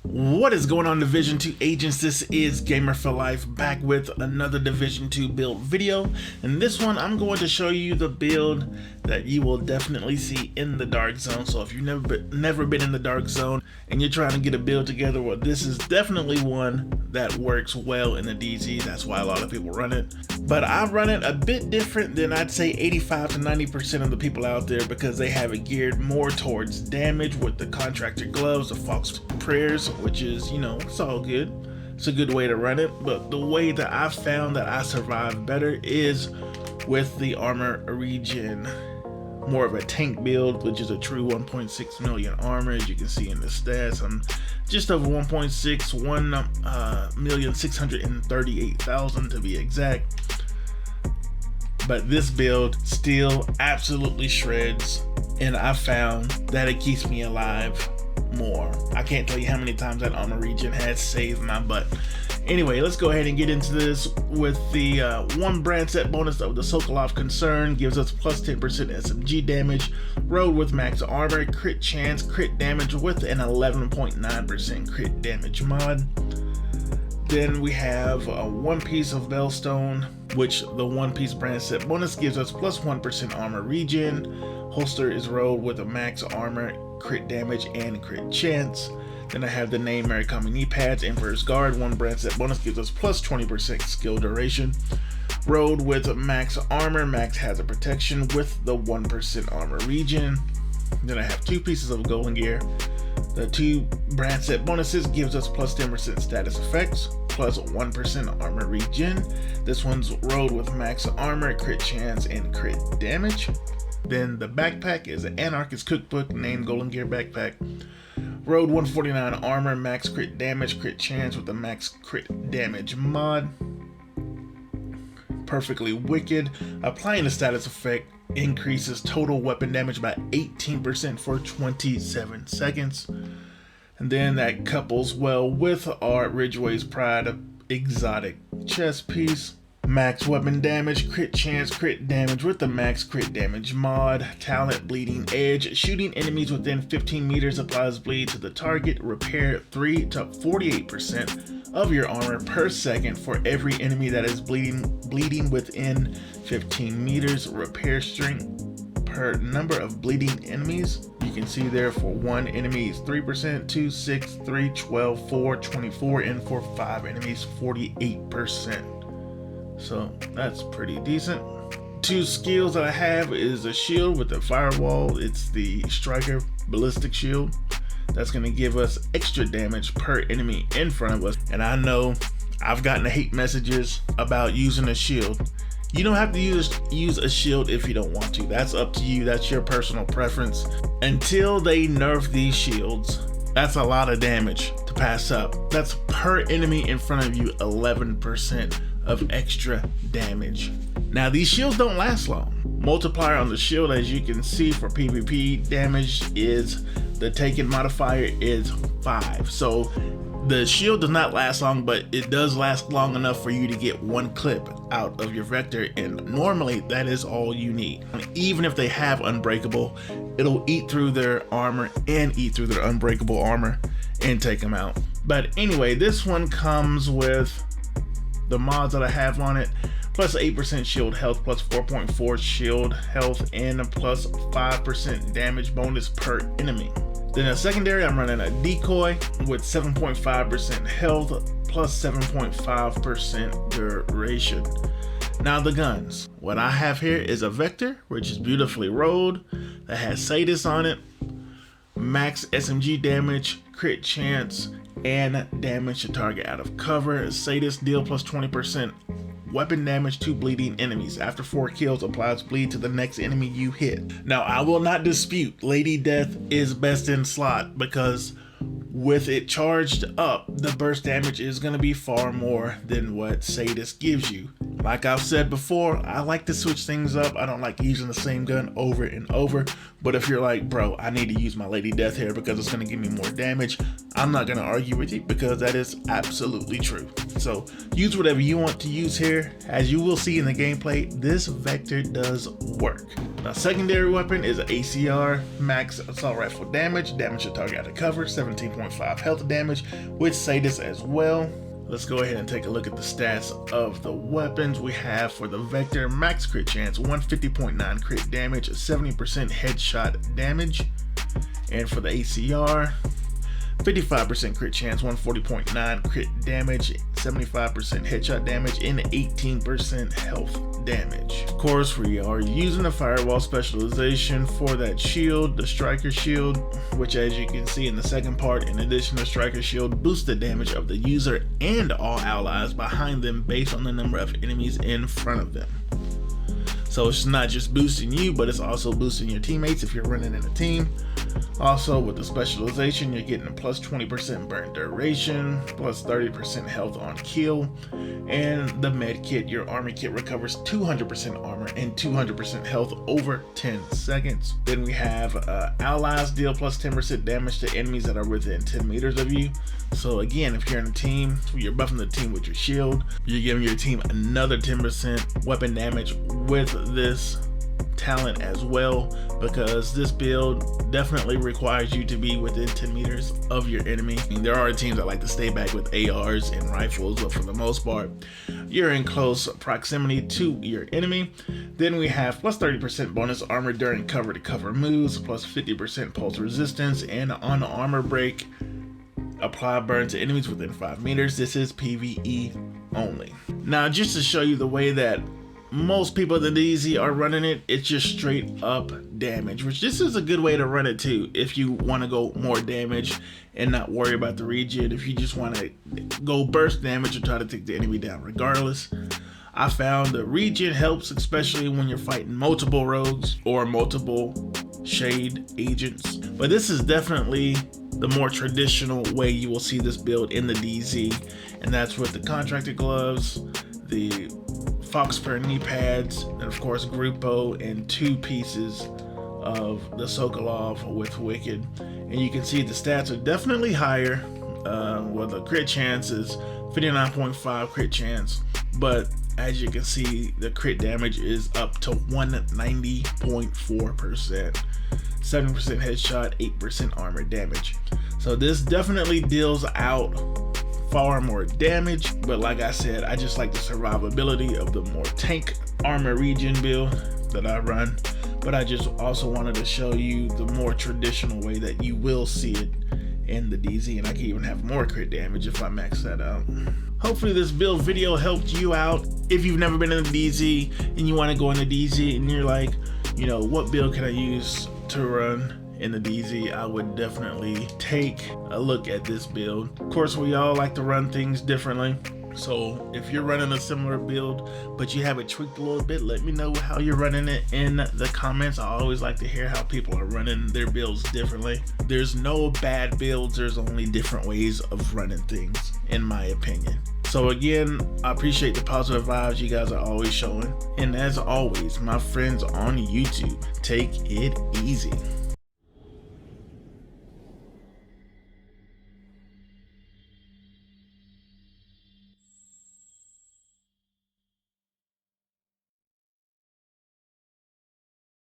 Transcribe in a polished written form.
What is going on, Division 2 agents? This is Gamer for Life, back with another Division 2 build video. In this one, I'm going to show you the build that you will definitely see in the Dark Zone. So if you've never been in the Dark Zone and you're trying to get a build together, well, this is definitely one that works well in the DZ. That's why a lot of people run it. But I run it a bit different than I'd say 85 to 90% of the people out there, because they have it geared more towards damage with the contractor gloves, the fox prayers, which is, you know, it's all good. It's a good way to run it. But the way that I found that I survive better is with the armor regen. More of a tank build, which is a true 1.6 million armor. As you can see in the stats, I'm just over 1.638,000 to be exact. But this build still absolutely shreds, and I found that it keeps me alive more. I can't tell you how many times that armor regen has saved my butt. Anyway, let's go ahead and get into this with the one brand set bonus of the Sokolov Concern. Gives us plus 10% SMG damage, rode with max armor, crit chance, crit damage with an 11.9% crit damage mod. Then we have one piece of Bellstone, which the one piece brand set bonus gives us plus 1% armor regen. Holster is rolled with a max armor, crit damage, and crit chance. Then I have the name Murakami knee pads, Emperor's Guard. One brand set bonus gives us plus 20% skill duration. Rolled with max armor, max hazard protection with the 1% armor regen. Then I have two pieces of golden gear. The two brand set bonuses gives us plus 10% status effects, plus 1% armor regen. This one's rolled with max armor, crit chance, and crit damage. Then the backpack is an Anarchist Cookbook named Golden Gear Backpack. Road 149 armor, max crit damage, crit chance with the max crit damage mod. Perfectly Wicked. Applying the status effect increases total weapon damage by 18% for 27 seconds. And then that couples well with our Ridgeway's Pride exotic chest piece. Max weapon damage, crit chance, crit damage with the max crit damage mod. Talent Bleeding Edge. Shooting enemies within 15 meters applies bleed to the target. Repair 3 to 48% of your armor per second for every enemy that is bleeding within 15 meters. Repair strength per number of bleeding enemies. You can see there for one enemy is 3%, 2, 6, 3, 12, 4, 24, and for 5 enemies 48%. So that's pretty decent. Two skills that I have is a shield with the firewall. It's the Striker Ballistic Shield. That's going to give us extra damage per enemy in front of us. And I know I've gotten hate messages about using a shield. You don't have to use a shield if you don't want to. That's up to you. That's your personal preference. Until they nerf these shields, that's a lot of damage to pass up. That's per enemy in front of you, 11% of extra damage. Now these shields don't last long. Multiplier on the shield, as you can see, for PvP damage is the taken modifier is 5. So the shield does not last long, but it does last long enough for you to get one clip out of your vector, and normally that is all you need. Even if they have unbreakable, it'll eat through their armor and eat through their unbreakable armor and take them out. But anyway, this one comes with the mods that I have on it, plus 8% shield health, plus 4.4 shield health, and a plus 5% damage bonus per enemy. Then a secondary, I'm running a decoy with 7.5% health, plus 7.5% duration. Now the guns. What I have here is a Vector, which is beautifully rolled, that has Sadis on it, max SMG damage, crit chance, and damage to target out of cover. Sadis deal plus 20% weapon damage to bleeding enemies. After 4 kills, applies bleed to the next enemy you hit. Now I will not dispute Lady Death is best in slot, because with it charged up, the burst damage is going to be far more than what Sadis gives you. Like I've said before, I like to switch things up. I don't like using the same gun over and over. But if you're like, bro, I need to use my Lady Death here because it's going to give me more damage, I'm not going to argue with you, because that is absolutely true. So use whatever you want to use here. As you will see in the gameplay, this Vector does work. Now, secondary weapon is an ACR, max assault rifle damage to target out of cover, 17.5 health damage with Sadist as well. Let's go ahead and take a look at the stats of the weapons we have. For the Vector, max crit chance, 150.9 crit damage, 70% headshot damage. And for the ACR, 55% crit chance, 140.9 crit damage, 75% headshot damage, and 18% health damage. Of course, we are using the firewall specialization for that shield, the striker shield, which, as you can see in the second part, in addition to striker shield, boosts the damage of the user and all allies behind them based on the number of enemies in front of them. So it's not just boosting you, but it's also boosting your teammates if you're running in a team. Also, with the specialization, you're getting a plus 20% burn duration, plus 30% health on kill, and the med kit, your army kit, recovers 200% armor and 200% health over 10 seconds. Then we have allies deal plus 10% damage to enemies that are within 10 meters of you. So again, if you're in a team, you're buffing the team with your shield, you're giving your team another 10% weapon damage with this talent as well, because this build definitely requires you to be within 10 meters of your enemy. I mean, there are teams that like to stay back with ARs and rifles, but for the most part, you're in close proximity to your enemy. Then we have plus 30% bonus armor during cover-to-cover moves, plus 50% pulse resistance, and on armor break, apply burn to enemies within 5 meters. This is PvE only. Now, just to show you the way that most people in the DZ are running it, it's just straight up damage, which this is a good way to run it too if you want to go more damage and not worry about the regen. If you just want to go burst damage and try to take the enemy down regardless, I found the regen helps, especially when you're fighting multiple rogues or multiple shade agents. But this is definitely the more traditional way you will see this build in the DZ, and that's with the contracted gloves, the Foxfur knee pads, and of course Grupo, and 2 pieces of the Sokolov with Wicked. And you can see the stats are definitely higher. Well, the crit chance is 59.5 crit chance, but as you can see, the crit damage is up to 190.4%, 7% headshot, 8% armor damage. So this definitely deals out far more damage, but like I said, I just like the survivability of the more tank armor regen build that I run. But I just also wanted to show you the more traditional way that you will see it in the DZ, and I can even have more crit damage if I max that out. Hopefully this build video helped you out. If you've never been in the DZ and you want to go in the DZ and you're like, you know, what build can I use to run in the DZ, I would definitely take a look at this build. Of course, we all like to run things differently, so if you're running a similar build but you have it tweaked a little bit, let me know how you're running it in the comments. I always like to hear how people are running their builds differently. There's no bad builds, there's only different ways of running things, in my opinion. So again, I appreciate the positive vibes you guys are always showing, and as always, my friends on YouTube, take it easy.